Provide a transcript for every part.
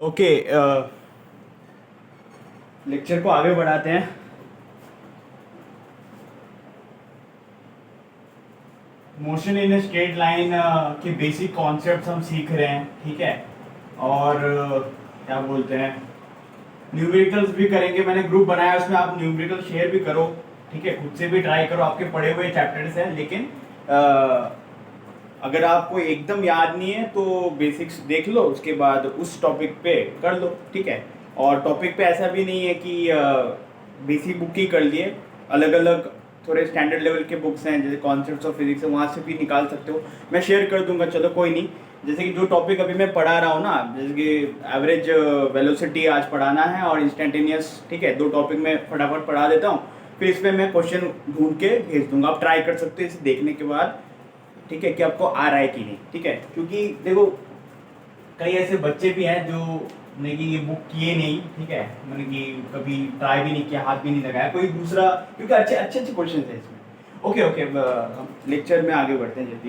Okay, lecture को आगे बढ़ाते हैं। मोशन इन स्ट्रेट लाइन के बेसिक कॉन्सेप्ट्स हम सीख रहे हैं, ठीक है। और क्या बोलते हैं, न्यूमेरिकल्स भी करेंगे। मैंने ग्रुप बनाया, उसमें आप न्यूमेरिकल शेयर भी करो, ठीक है। खुद से भी ट्राई करो, आपके पढ़े हुए चैप्टर्स हैं, लेकिन अगर आपको एकदम याद नहीं है तो बेसिक्स देख लो, उसके बाद उस टॉपिक पे कर लो, ठीक है। और टॉपिक पे ऐसा भी नहीं है कि बेसिक बुक ही कर लिए, अलग अलग थोड़े स्टैंडर्ड लेवल के बुक्स हैं, जैसे कॉन्सेप्ट्स ऑफ फिजिक्स है, वहाँ से भी निकाल सकते हो। मैं शेयर कर दूंगा, चलो कोई नहीं। जैसे कि जो टॉपिक अभी मैं पढ़ा रहा हूँ ना, जैसे कि एवरेज वेलोसिटी आज पढ़ाना है और इंस्टेंटेनियस, ठीक है। दो टॉपिक मैं फटाफट पढ़ा देता हूँ, फिर इसमें मैं क्वेश्चन ढूंढ के भेज दूंगा। आप ट्राई कर सकते हो इसे देखने के बाद, ठीक है, कि आपको आ रहा है कि नहीं, ठीक है। क्योंकि देखो कई ऐसे बच्चे भी हैं जो मैंने कि ये बुक किए नहीं, ठीक है, मैंने कि कभी ट्राई भी नहीं किया, हाथ भी नहीं लगाया कोई दूसरा, क्योंकि अच्छे अच्छे अच्छे क्वेश्चन है इसमें। ओके ओके, हम लेक्चर में आगे बढ़ते हैं जल्दी।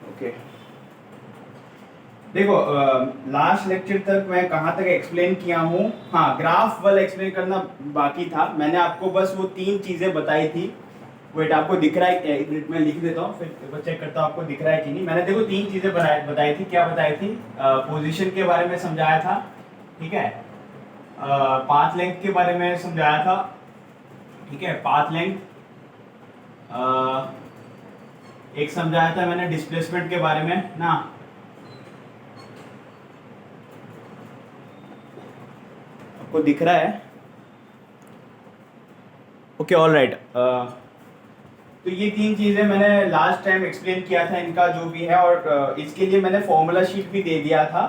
ओके, देखो लास्ट लेक्चर तक मैं कहाँ तक एक्सप्लेन किया हूँ। हाँ, ग्राफ वाला एक्सप्लेन करना बाकी था। मैंने आपको बस वो 3 चीज़ें बताई थी। वेट, आपको दिख रहा है? एक मिनट मैं लिख देता हूँ, फिर चेक करता हूँ आपको दिख रहा है कि नहीं। मैंने देखो 3 चीज़ें बताई थी। क्या बताई थी? पोजीशन के बारे में समझाया था, ठीक है। पाथ लेंथ के बारे में समझाया था, ठीक है। पाथ लेंथ एक समझाया था मैंने, डिस्प्लेसमेंट के बारे में ना। आपको दिख रहा है? Okay, all right. तो ये 3 चीज़ें मैंने लास्ट टाइम एक्सप्लेन किया था, इनका जो भी है। और इसके लिए मैंने फॉर्मूला शीट भी दे दिया था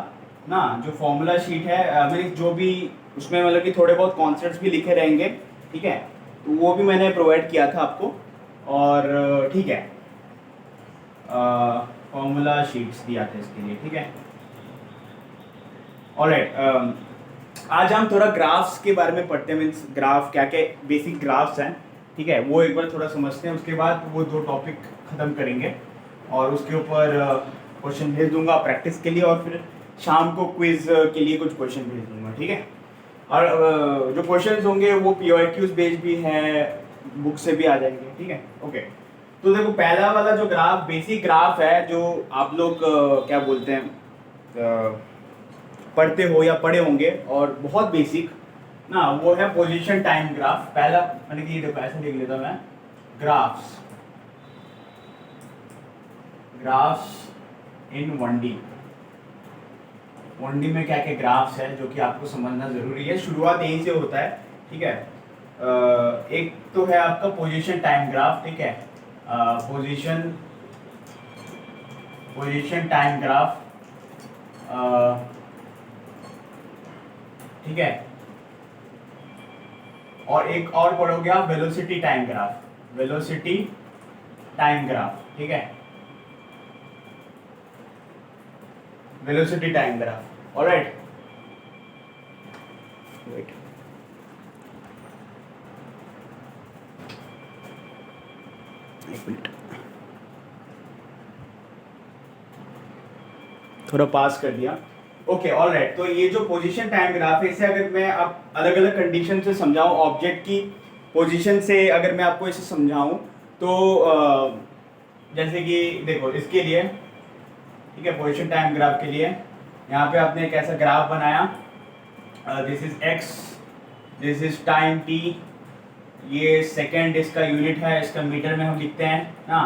ना। जो फॉर्मूला शीट है मैंने जो भी उसमें मतलब कि थोड़े बहुत कॉन्सेप्ट्स भी लिखे रहेंगे, ठीक है। तो वो भी मैंने प्रोवाइड किया था आपको। और ठीक है, फॉर्मूला शीट्स दिया था इसके लिए, ठीक है। ऑलराइट, आज हम थोड़ा ग्राफ्स के बारे में पढ़ते हैं। मीन्स ग्राफ क्या क्या बेसिक ग्राफ्स हैं, ठीक है, वो एक बार थोड़ा समझते हैं। उसके बाद वो 2 टॉपिक ख़त्म करेंगे और उसके ऊपर क्वेश्चन भेज दूंगा प्रैक्टिस के लिए, और फिर शाम को क्विज के लिए कुछ क्वेश्चन भेज दूंगा, ठीक है। और जो क्वेश्चंस होंगे वो PYQs बेस्ड भी हैं, बुक से भी आ जाएंगे, ठीक है। ओके, तो देखो पहला वाला जो ग्राफ बेसिक ग्राफ है, जो आप लोग क्या बोलते हैं, पढ़ते हो या पढ़े होंगे, और बहुत बेसिक ना, वो है पोजीशन टाइम ग्राफ। पहला मैंने कि देखो ऐसे लिख लेता मैं, ग्राफ्स ग्राफ्स इन 1D। 1D में क्या क्या ग्राफ्स है जो कि आपको समझना जरूरी है। शुरुआत यहीं से होता है, ठीक है। एक तो है आपका पोजीशन टाइम ग्राफ, ठीक है। पोजीशन पोजीशन टाइम ग्राफ, ठीक है। और एक और पढ़ोगे आप, velocity time graph, velocity time graph, ठीक है, velocity time graph. All right, wait, एक मिनट, थोड़ा पास कर दिया। Okay, all right. तो ये जो पोजीशन टाइम ग्राफ है, इसे अगर मैं आप अलग अलग कंडीशन से समझाऊं, ऑब्जेक्ट की पोजीशन से अगर मैं आपको इसे समझाऊं, तो जैसे कि देखो इसके लिए, ठीक है, पोजीशन टाइम ग्राफ के लिए यहाँ पे आपने एक ऐसा ग्राफ बनाया, this is x, this is time t, ये सेकेंड इसका यूनिट है, इसका मीटर में हम लिखते हैं ना।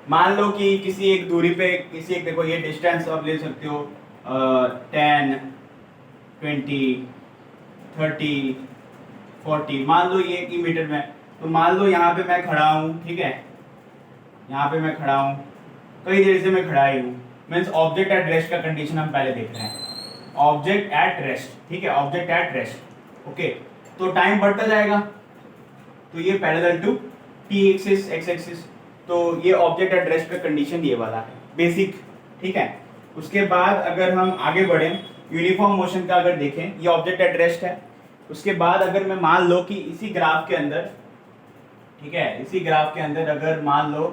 मान लो कि किसी एक दूरी पे, किसी एक, देखो ये डिस्टेंस आप ले सकते हो 10, 20, 30, 40, मान लो ये एक मीटर में। तो मान लो यहाँ पे मैं खड़ा हूँ, ठीक है, यहाँ पे मैं खड़ा हूँ, कई देर से मैं खड़ा ही हूँ। मीन्स ऑब्जेक्ट एट रेस्ट का कंडीशन हम पहले देख रहे हैं, ऑब्जेक्ट एट रेस्ट, ठीक है, ऑब्जेक्ट एट रेस्ट। ओके, तो टाइम बढ़ता जाएगा, तो ये parallel to T axis, X axis. तो ये ऑब्जेक्ट एट रेस्ट का कंडीशन ये वाला है बेसिक, ठीक है। उसके बाद अगर हम आगे बढ़े, यूनिफॉर्म मोशन का अगर देखें, ये ऑब्जेक्ट एट रेस्ट है। उसके बाद अगर मैं मान लो कि इसी ग्राफ के अंदर, ठीक है, इसी ग्राफ के अंदर अगर मान लो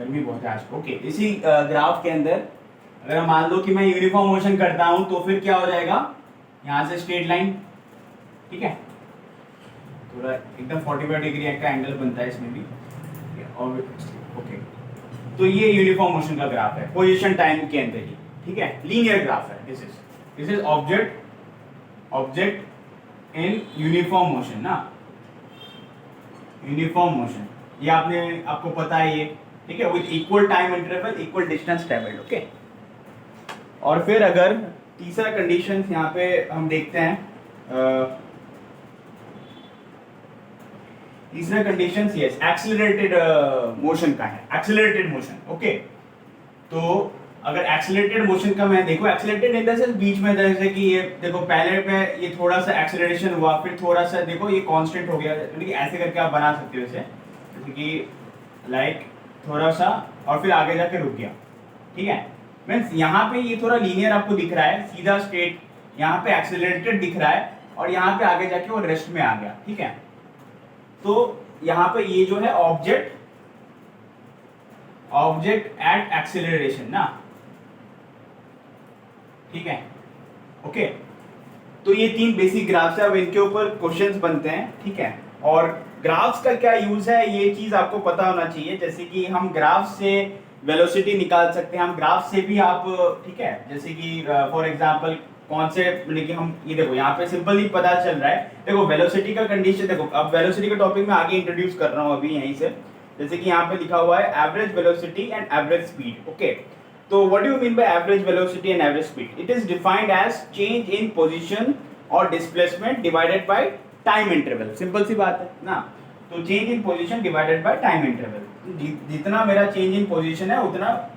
गर्मी बहुत है आज। ओके, इसी ग्राफ के अंदर अगर हम मान लो कि मैं यूनिफॉर्म मोशन करता हूं तो फिर क्या हो जाएगा, यहाँ से स्ट्रेट लाइन, ठीक है, थोड़ा एकदम 45 डिग्री का एंगल बनता है इसमें भी, और ओके, तो ये यूनिफॉर्म मोशन का ग्राफ है पोजीशन टाइम के अंदर ही, ठीक है, लीनियर ग्राफ है। This is object in uniform motion ना, यूनिफॉर्म मोशन, ये आपको पता है ये, ठीक है, with equal time interval, equal distance travelled, okay. और फिर अगर तीसरा कंडीशन यहाँ पे हम देखते हैं, तीसरा कंडीशन यस एक्सेलरेटेड मोशन का है, एक्सेलरेटेड मोशन, ओके। तो अगर एक्सेलरेटेड मोशन का मैं देखो, एक्सेलरेटेड इन द सेंस बीच में, जैसे कि ये देखो पहले पे ये थोड़ा सा एक्सेलरेशन हुआ, फिर थोड़ा सा देखो ये कांस्टेंट हो गया, यानी ऐसे करके आप बना सकते हो इसे, जैसे कि लाइक थोड़ा सा और फिर आगे जाके रुक गया, ठीक है। मींस यहाँ पे ये थोड़ा लीनियर आपको दिख रहा है, सीधा स्ट्रेट, यहाँ पे एक्सेलरेटेड दिख रहा है, और यहाँ पे आगे जाके वो रेस्ट में आ गया, ठीक है। तो यहाँ पे ये जो है ऑब्जेक्ट एट एक्सेलरेशन ना, ठीक है, ओके। तो ये तीन बेसिक ग्राफ्स है, अब इनके ऊपर क्वेश्चंस बनते हैं, ठीक है। और ग्राफ्स का क्या यूज है ये चीज आपको पता होना चाहिए, जैसे कि हम ग्राफ से वेलोसिटी निकाल सकते हैं, हम ग्राफ से भी आप, ठीक है, जैसे कि फॉर एग्जांपल कौन से, मतलब कि हम ये देखो यहाँ पे सिंपली पता चल रहा है, देखो वेलोसिटी का कंडीशन, देखो अब वेलोसिटी का टॉपिक मैं आगे इंट्रोड्यूस कर रहा हूँ अभी यहीं से, जैसे कि यहाँ पे लिखा हुआ है average velocity and average speed, okay. तो what do you mean by average velocity and average speed? It is defined as change in position और displacement divided by time interval, simple सी बात है ना। तो change in position divided by time interval, जितना मेरा change in position है उतना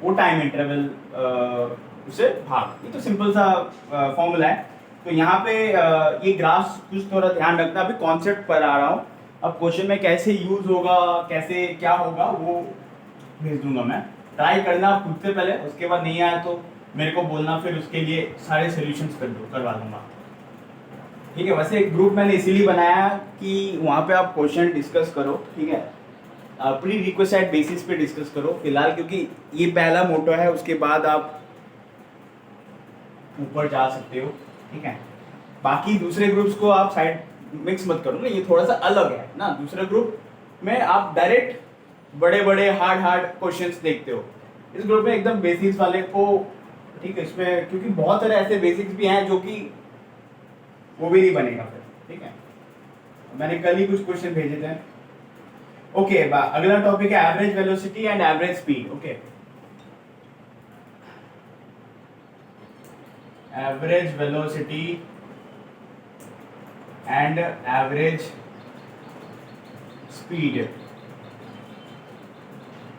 वो टाइम इंटरवल उसे भाग, ये तो सिंपल सा फॉर्मूला है। तो यहाँ पे ये ग्राफ्स कुछ थोड़ा ध्यान रखना, अभी कॉन्सेप्ट पर आ रहा हूँ, अब क्वेश्चन में कैसे यूज होगा, कैसे क्या होगा वो भेज दूंगा मैं, ट्राई करना खुद से पहले, उसके बाद नहीं आया तो मेरे को बोलना, फिर उसके लिए सारे सोल्यूशंस करवा दूंगा, ठीक है। वैसे एक ग्रुप मैंने इसीलिए बनाया कि वहाँ पे आप क्वेश्चन डिस्कस करो, ठीक है, प्री रिक्वेस्ट बेसिस पे डिस्कस करो फिलहाल, क्योंकि ये पहला मोटो है, उसके बाद आप ऊपर जा सकते हो, ठीक है। बाकी दूसरे ग्रुप्स को आप साइड मिक्स मत करो ना, ये थोड़ा सा अलग है ना, दूसरे ग्रुप में आप डायरेक्ट बड़े बड़े हार्ड क्वेश्चंस देखते हो, इस ग्रुप में एकदम बेसिक्स वाले को, ठीक है, इसमें क्योंकि बहुत सारे ऐसे बेसिक्स भी हैं जो कि वो भी नहीं बनेगा फिर, ठीक है। मैंने कल ही कुछ क्वेश्चन भेजे थे, ओके। अगला टॉपिक है average velocity and average speed, okay. Average velocity and average speed,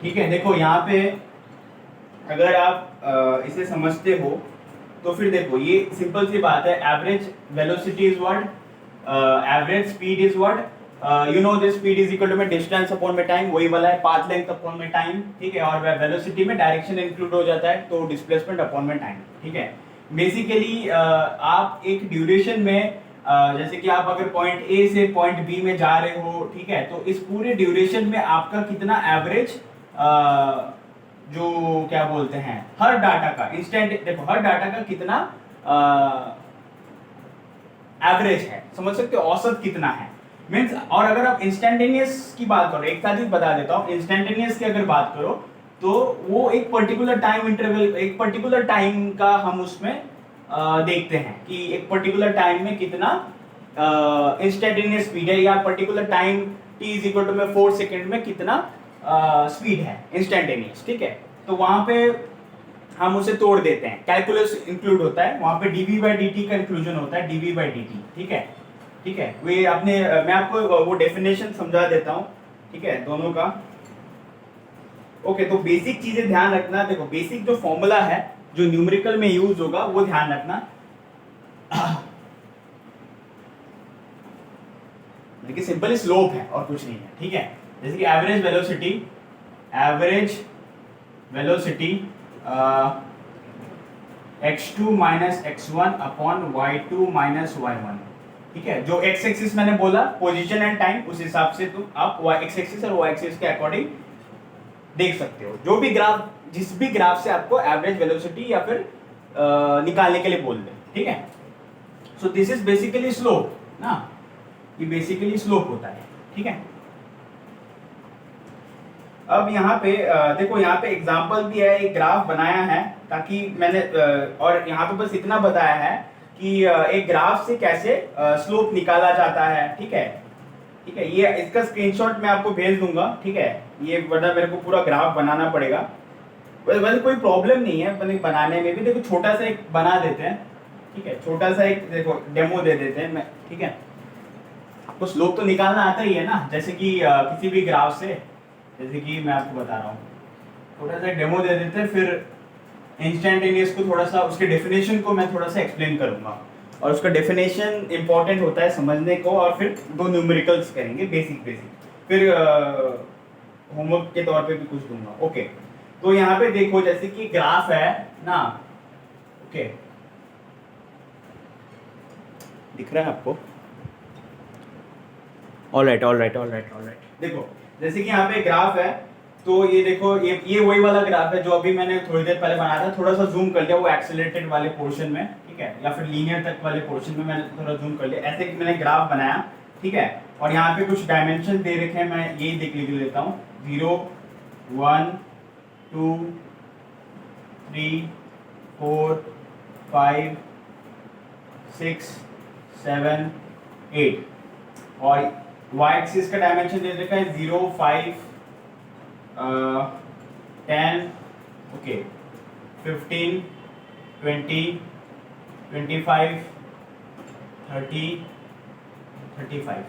ठीक है। देखो यहाँ पे अगर आप इसे समझते हो तो फिर देखो ये सिंपल सी बात है, average velocity is what, average speed is what, you know this speed is equal to में डिस्टेंस अपॉन में टाइम, वही वाला है पाथ लेंथ अपॉन में टाइम, ठीक है। और वेलोसिटी में डायरेक्शन इंक्लूड हो जाता है, तो डिस्प्लेसमेंट अपॉन में टाइम, ठीक है। बेसिकली आप एक ड्यूरेशन में जैसे कि आप अगर पॉइंट ए से पॉइंट बी में जा रहे हो, ठीक है, तो इस पूरे ड्यूरेशन में आपका कितना एवरेज जो क्या बोलते हैं हर डाटा का इंस्टेंट, देखो हर डाटा का कितना एवरेज है, समझ सकते हो, औसत कितना है मींस। और अगर आप इंस्टेंटेनियस की बात करो, एक साथ ही बता देता हूँ, इंस्टेंटेनियस की अगर बात करो तो वो एक पर्टिकुलर टाइम इंटरवल, एक पर्टिकुलर टाइम का हम उसमें देखते हैं कि एक पर्टिकुलर टाइम में कितना इंस्टेंटेनियस स्पीड है, या particular time t is equal to में 4 सेकंड में कितना स्पीड है इंस्टेंटेनियस, ठीक है। तो वहां पे हम उसे तोड़ देते हैं, कैलकुलस इंक्लूड होता है वहां पे, dv by dt का इंक्लूजन होता है, dv by dt, ठीक है, ठीक है। वे आपने मैं आपको वो डेफिनेशन समझा देता हूँ, ठीक है, दोनों का, ओके। तो बेसिक चीजें ध्यान रखना, देखो बेसिक जो फॉर्मूला है जो न्यूमेरिकल में यूज होगा वो ध्यान रखना, देखिए सिंपल स्लोप है और कुछ नहीं है, ठीक है। जैसे कि average velocity x2 minus x1 upon y2 minus y1, ठीक है। जो x एक्सिस मैंने बोला पोजीशन एंड टाइम, उस हिसाब से तुम आप y एक्सिस और y एक्सिस के अकॉर्डिंग देख सकते हो, जो भी ग्राफ, जिस भी ग्राफ से आपको एवरेज वेलोसिटी या फिर निकालने के लिए बोल दे, ठीक है। So this is basically slope ना, ये बेसिकली स्लोप होता है, ठीक है। अब यहाँ पे देखो, यहाँ पे एग्जांपल दिया है, एक ग्राफ बनाया है ताकि मैंने और यहाँ पे बस इतना बताया है कि एक ग्राफ से कैसे स्लोप निकाला जाता है, ठीक है। ठीक है, ये इसका स्क्रीनशॉट मैं आपको भेज दूंगा, ठीक है। ये वरना मेरे को पूरा ग्राफ बनाना पड़ेगा, वैसे कोई प्रॉब्लम नहीं है बनाने में भी। देखो छोटा सा एक बना देते हैं, ठीक है, छोटा सा एक देखो डेमो दे देते हैं मैं, ठीक है। आपको स्लोप तो निकालना आता ही है ना, जैसे कि किसी भी ग्राफ से, जैसे कि मैं आपको बता रहा हूँ, थोड़ा सा डेमो दे देते हैं, फिर इंस्टेंटेनियस को थोड़ा सा, उसके डेफिनेशन को मैं थोड़ा सा एक्सप्लेन करूंगा, और उसका डेफिनेशन इंपॉर्टेंट होता है समझने को, और फिर 2 न्यूमेरिकल्स करेंगे बेसिक, फिर होमवर्क के तौर पे भी कुछ दूंगा। ओके, तो यहाँ पे देखो जैसे कि ग्राफ है ना, ओके, दिख रहा है आपको? ऑलराइट, देखो जैसे कि यहाँ पे ग्राफ है, तो ये देखो, ये वही वाला ग्राफ है जो अभी मैंने थोड़ी देर पहले बनाया था। थोड़ा सा जूम कर लिया वो एक्सेलरेटेड वाले पोर्शन में, ठीक है, या फिर लीनियर तक वाले पोर्शन में मैंने थोड़ा जूम कर लिया, ऐसे मैंने ग्राफ बनाया, ठीक है। और यहाँ पे कुछ डायमेंशन दे रखे हैं, मैं यही देख लेता हूँ, 0 1 2 3 4 5 6 7 8, और y एक्सिस का डायमेंशन दे रखा है 0 5 10, ओके, 15 20 25 30 35।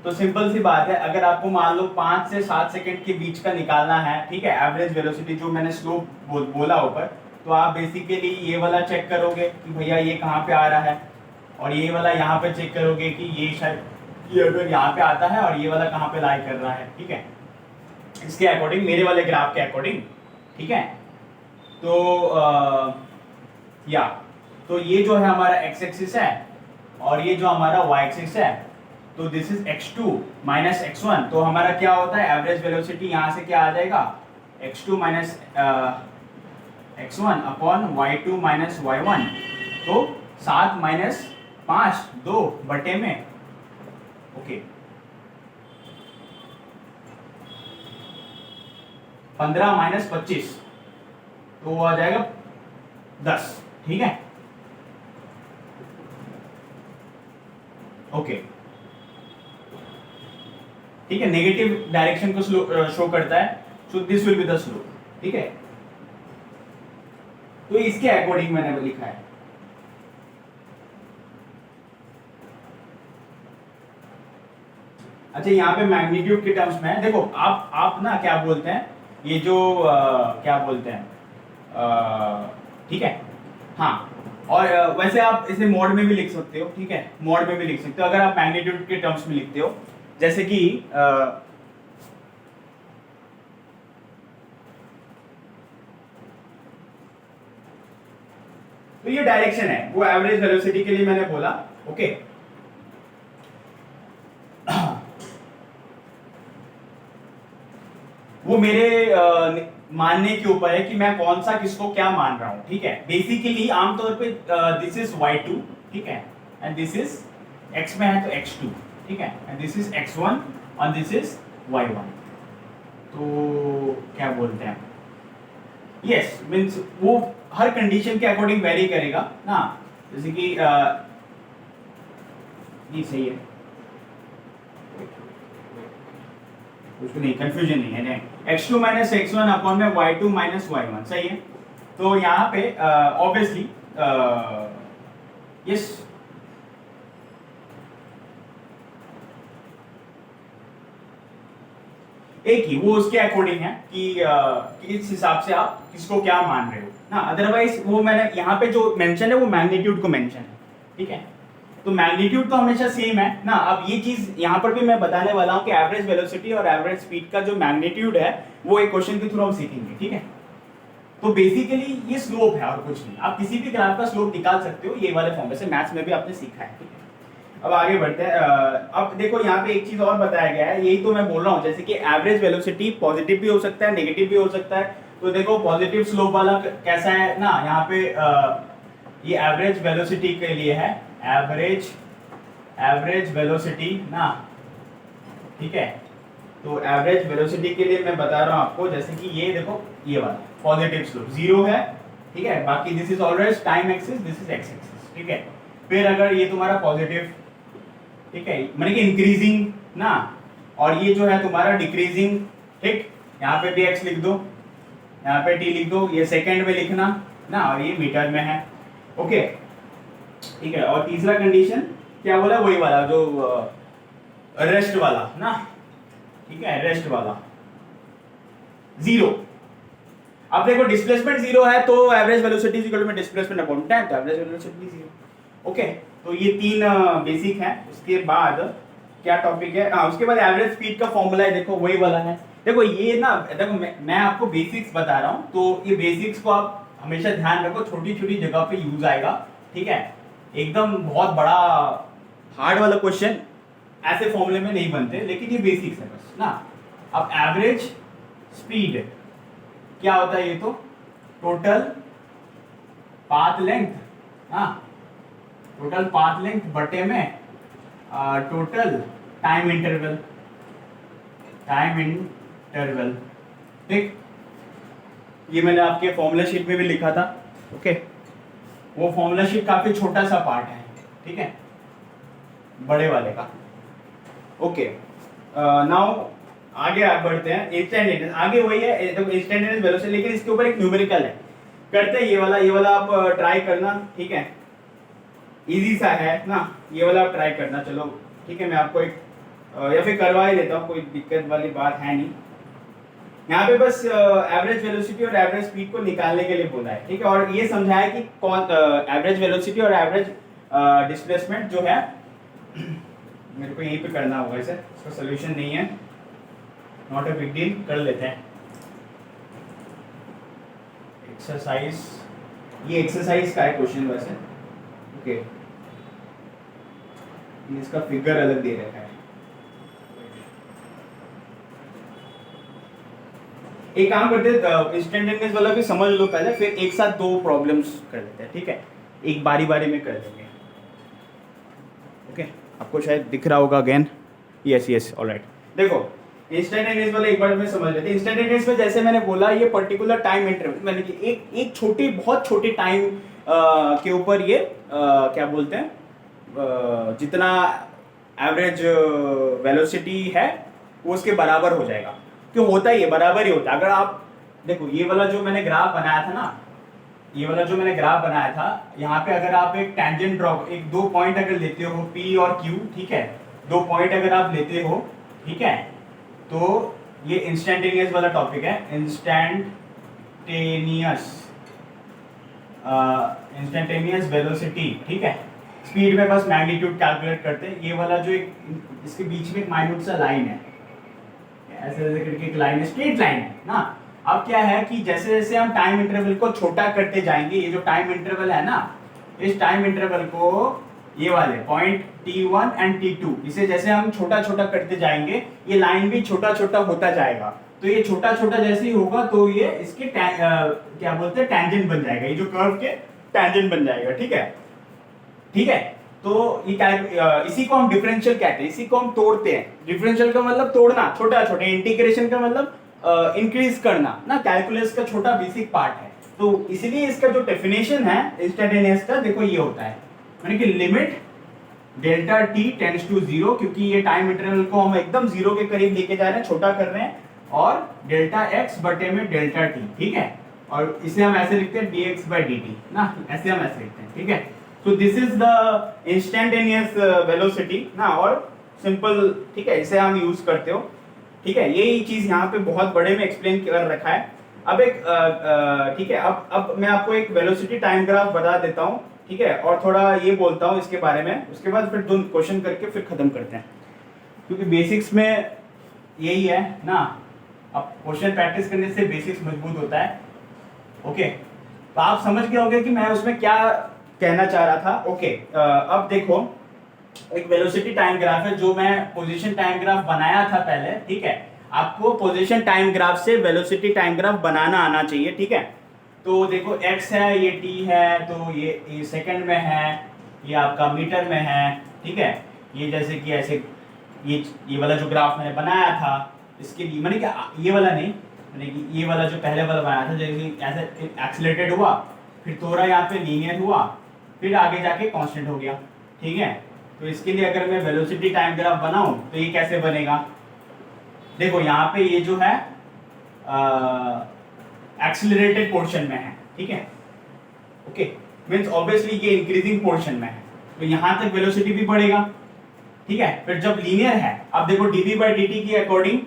तो सिंपल सी बात है, अगर आपको मान लो 5 से 7 सेकंड के बीच का निकालना है, ठीक है, एवरेज वेलोसिटी जो मैंने स्लोप बोला ऊपर, तो आप बेसिकली ये वाला चेक करोगे कि भैया ये कहाँ पे आ रहा है, और ये वाला यहाँ पे चेक करोगे कि ये शायद ये अगर यहाँ पे आता है, और ये वाला कहाँ पे लाई कर रहा है, ठीक है, इसके अकॉर्डिंग, मेरे वाले ग्राफ के अकॉर्डिंग, ठीक है। तो तो ये जो है हमारा x एक्सिस है, और ये जो हमारा y एक्सिस है, तो this is x2 minus x1। तो हमारा क्या होता है, एवरेज वेलोसिटी यहाँ से क्या आ जाएगा, x2 minus x1 upon y2 minus y1। तो 7 माइनस 5 2 बटे में, ओके, 15 माइनस 25, तो वो आ जाएगा 10, ठीक है। ओके, ठीक है, नेगेटिव डायरेक्शन को शो करता है, so this will be the slope, ठीक है। तो इसके अकॉर्डिंग मैंने लिखा है। अच्छा, यहाँ पे मैग्नीट्यूड के टर्म्स में देखो, आप ना क्या बोलते हैं, ये जो क्या बोलते हैं, ठीक है, हाँ। और वैसे आप इसे मोड में भी लिख सकते हो, ठीक है, मोड में भी लिख सकते हो अगर आप मैग्नीट्यूड के टर्म्स में लिखते हो, जैसे कि तो ये डायरेक्शन है, वो एवरेज वेलोसिटी के लिए मैंने बोला, ओके। वो मेरे मानने के ऊपर है कि मैं कौन सा किसको क्या मान रहा हूं, ठीक है। बेसिकली आमतौर पे दिस इज y2, ठीक है, एंड दिस इज x में है तो x2, ठीक है, एंड दिस इज x1 और दिस इज y1। तो क्या बोलते हैं, यस, मींस वो हर कंडीशन के अकॉर्डिंग वेरी करेगा ना, जैसे कि ये सही है, कुछ नहीं, कंफ्यूजन नहीं है, x2 माइनस x1 अपॉन में y2 माइनस y1, सही है। तो यहाँ पे ऑब्वियसली यस, एक ही वो उसके अकॉर्डिंग है कि किस हिसाब से आप किसको क्या मान रहे हो ना। अदरवाइज वो मैंने यहाँ पे जो मेंशन है वो मैग्नीट्यूड को मेंशन है, ठीक है। तो मैग्नीट्यूड तो हमेशा सेम है ना। अब ये चीज यहाँ पर भी मैं बताने वाला हूँ कि एवरेज वेलोसिटी और एवरेज स्पीड का जो मैग्नीट्यूड है वो एक क्वेश्चन के थ्रू हम सीखेंगे, ठीक है। तो बेसिकली ये स्लोप है और कुछ नहीं। आप किसी भी ग्राफ का स्लोप निकाल सकते हो ये वाले फॉर्म में से, मैथ्स में भी आपने सीखा है, ठीक है। अब आगे बढ़ते हैं। अब देखो यहाँ पे एक चीज और बताया गया है, यही तो मैं बोल रहा हूँ, जैसे कि एवरेज वेलोसिटी पॉजिटिव भी हो सकता है, नेगेटिव भी हो सकता है। तो देखो पॉजिटिव स्लोप वाला कैसा है ना, यहाँ पे ये एवरेज वेलोसिटी के लिए है, एवरेज वेलोसिटी ना, ठीक है। तो एवरेज वेलोसिटी के लिए मैं बता रहा हूँ आपको, जैसे कि ये देखो ये वाला पॉजिटिव स्लोप 0 है, ठीक है। बाकी this is always time axis, this is x axis, ठीक है। फिर अगर ये तुम्हारा पॉजिटिव, ठीक है, माने कि इंक्रीजिंग ना, और ये जो है तुम्हारा डिक्रीजिंग, ठीक। यहाँ पे भी एक्स लिख दो, यहाँ पे टी लिख दो, ये सेकंड में लिखना ना, और ये मीटर में है, ओके, ठीक है। और तीसरा कंडीशन क्या बोला, वही वाला जो रेस्ट वाला ना, ठीक है, रेस्ट वाला 0। अब देखो डिस्प्लेसमेंट 0 है तो average velocity is equal to displacement upon time, तो एवरेज वेलोसिटी 0, ओके। तो ये 3 बेसिक है। उसके बाद क्या टॉपिक है, हाँ उसके बाद एवरेज स्पीड का फॉर्मूला है, देखो वही वाला है। देखो ये ना, देखो मैं आपको बेसिक्स बता रहा हूँ, तो ये बेसिक्स को आप हमेशा ध्यान रखो, छोटी छोटी जगह पे यूज आएगा, ठीक है। एकदम बहुत बड़ा हार्ड वाला क्वेश्चन ऐसे फॉर्मूले में नहीं बनते, लेकिन ये बेसिक्स है बस ना। अब एवरेज स्पीड क्या होता है, ये तो टोटल पाथ लेंथ, हाँ टोटल पाथ लेंथ बटे में टोटल टाइम इंटरवल, ठीक। ये मैंने आपके फॉर्मूला शीट में भी लिखा था, ओके। वो फॉर्मूला शीट काफी छोटा सा पार्ट है, ठीक है, बड़े वाले का, ओके। नाउ आगे बढ़ते हैं, इंस्टेंटेनियस आगे वही है, तो इंस्टेंटेनियस वेलोसिटी, लेकिन इसके ऊपर एक न्यूमेरिकल है। करते हैं ये वाला आप ट्राई करना, ठीक है, इजी सा है ना, ये वाला आप ट्राई करना, चलो ठीक है। मैं आपको एक या फिर करवा ही देता हूँ, कोई दिक्कत वाली बात है नहीं। यहाँ पे बस एवरेज वेलोसिटी और एवरेज स्पीड को निकालने के लिए बोला है, ठीक है। और ये समझाया कि कौन एवरेज वेलोसिटी और एवरेज डिस्प्लेसमेंट जो है मेरे को यहीं पे करना होगा इसे, इसका सोल्यूशन नहीं है, नॉट अ बिग डील, कर लेते हैं एक्सरसाइज। ये एक्सरसाइज का है क्वेश्चन वैसे, ओके। इसका फिगर अलग दे रखा है। एक काम करते हैं, इंस्टेंटेनियस वाला भी समझ लो पहले, फिर एक साथ 2 प्रॉब्लम्स कर लेते हैं, ठीक है, एक बारी बारी में कर लेंगे, ओके। आपको शायद दिख रहा होगा अगेन, यस ऑलराइट। देखो इंस्टेंटेनियस वाला एक बार में समझ लेते हैं। इंस्टेंटेनियस में जैसे मैंने बोला, ये पर्टिकुलर टाइम इंटरवल, मैंने कि एक छोटी बहुत छोटी टाइम के ऊपर ये क्या बोलते हैं, जितना एवरेज वेलोसिटी है वो उसके बराबर हो जाएगा, क्यों होता ही है, बराबर ही होता है। अगर आप देखो ये वाला जो मैंने ग्राफ बनाया था ना, ये वाला जो मैंने ग्राफ बनाया था, यहाँ पे अगर आप एक टेंजेंट ड्रॉ, एक 2 पॉइंट अगर लेते हो P और Q, ठीक है, 2 पॉइंट अगर आप लेते हो, ठीक है, तो ये इंस्टेंटेनियस वाला टॉपिक है, इंस्टेंटेनियस वेलोसिटी, ठीक है। स्पीड में बस मैग्नीट्यूड कैलकुलेट करते हैं। ये वाला जो एक इसके बीच में एक माइन्यूट सा लाइन है, ऐसे ऐसे करके एक लाइन है, स्ट्रेट लाइन है ना। अब क्या है कि जैसे जैसे हम टाइम इंटरवल को छोटा करते जाएंगे, ये जो टाइम इंटरवल है ना, इस टाइम इंटरवल को ये वाले पॉइंट T1 एंड T2, इसे जैसे हम छोटा छोटा करते जाएंगे, ये लाइन भी छोटा छोटा होता जाएगा। तो ये छोटा छोटा जैसे ही होगा तो ये इसके क्या बोलते हैं, टैंजेंट बन जाएगा, ये जो कर्व के टैंजेंट बन जाएगा, ठीक है, ठीक है। तो ये इसी को हम डिफरेंशियल कहते हैं, इसी को हम तोड़ते हैं। डिफरेंशियल का मतलब तोड़ना, छोटा छोटा। इंटीग्रेशन का मतलब इंक्रीज करना ना, कैलकुलस का छोटा बेसिक पार्ट है। तो इसलिए इसका जो डेफिनेशन है इंस्टेंटेनियस का, देखो ये होता है, यानी कि limit delta T tends to 0, क्योंकि ये टाइम इंटरवल को हम एकदम 0 के करीब लेके जा रहे हैं, छोटा कर रहे हैं, और डेल्टा एक्स बटे में डेल्टा टी, ठीक है। और इसे हम ऐसे लिखते हैं dx by dt ना, ऐसे हम ऐसे लिखते हैं, ठीक है। तो this is the instantaneous velocity ना, और सिंपल, ठीक है, इसे हम यूज करते हो, ठीक है। यही चीज यहाँ पे बहुत बड़े में एक्सप्लेन कर रखा है। अब एक ठीक है, अब मैं आपको एक वेलोसिटी टाइम ग्राफ बता देता हूँ, ठीक है, और थोड़ा ये बोलता हूँ इसके बारे में, उसके बाद फिर 2 क्वेश्चन करके फिर खत्म करते हैं, क्योंकि बेसिक्स में यही है ना। अब क्वेश्चन प्रैक्टिस करने से बेसिक्स मजबूत होता है, ओके। तो आप समझ गए होंगे कि मैं उसमें क्या कहना चाह रहा था, ओके। अब देखो एक वेलोसिटी टाइम ग्राफ है जो मैं पोजीशन टाइम ग्राफ बनाया था पहले, ठीक है। आपको पोजीशन टाइम ग्राफ से वेलोसिटी टाइम ग्राफ बनाना आना चाहिए, ठीक है। तो देखो x है, ये t है, तो ये सेकंड में है, ये आपका मीटर में है, ठीक है। ये जैसे कि ऐसे ये वाला जो ग्राफ मैंने बनाया था, इसके लिए मैंने क्या, ये वाला नहीं, मैंने कि ये वाला जो पहले वाला बनाया था, जैसे ऐसे एक्सीलरेटेड हुआ, फिर थोड़ा यहाँ पे लीनियर हुआ, फिर आगे जाके कांस्टेंट हो गया, ठीक है। तो इसके लिए अगर मैं वेलोसिटी टाइम ग्राफ बनाऊं तो ये कैसे बनेगा, देखो यहाँ पे ये जो है एक्सीलरेटेड पोर्शन में है, ठीक है। ओके, मींस ऑब्वियसली ये इंक्रीजिंग पोर्शन में है, तो यहाँ तक वेलोसिटी भी बढ़ेगा, ठीक है। फिर जब लीनियर है, अब देखो dv by dt के according,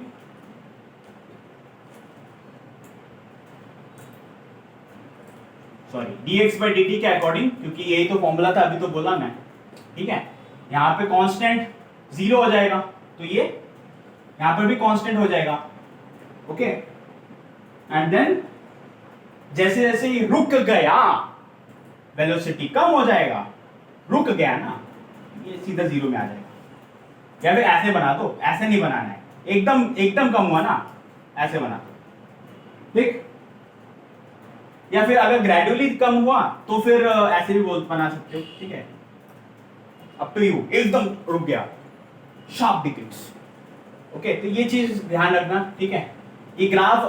sorry dx by dt के अकॉर्डिंग, क्योंकि यही तो फॉर्मूला था, अभी तो बोला मैं, ठीक है। यहाँ पे कांस्टेंट 0 हो जाएगा, तो ये यहाँ पर भी कांस्टेंट हो जाएगा, ओके। एंड देन जैसे जैसे ये रुक गया, वेलोसिटी कम हो जाएगा, रुक गया ना, ये सीधा 0 में आ जाएगा। या फिर ऐसे बना दो, ऐसे नहीं बनाना है, एकदम एकदम कम हुआ ना, ऐसे बना दो, ठीक। या फिर अगर ग्रेजुअली कम हुआ तो फिर ऐसे भी बना सकते हो, ठीक है। अप टू यू, एकदम रुक गया, शार्प डिक्रीज, ओके। तो ये चीज ध्यान रखना, ठीक है। ये ग्राफ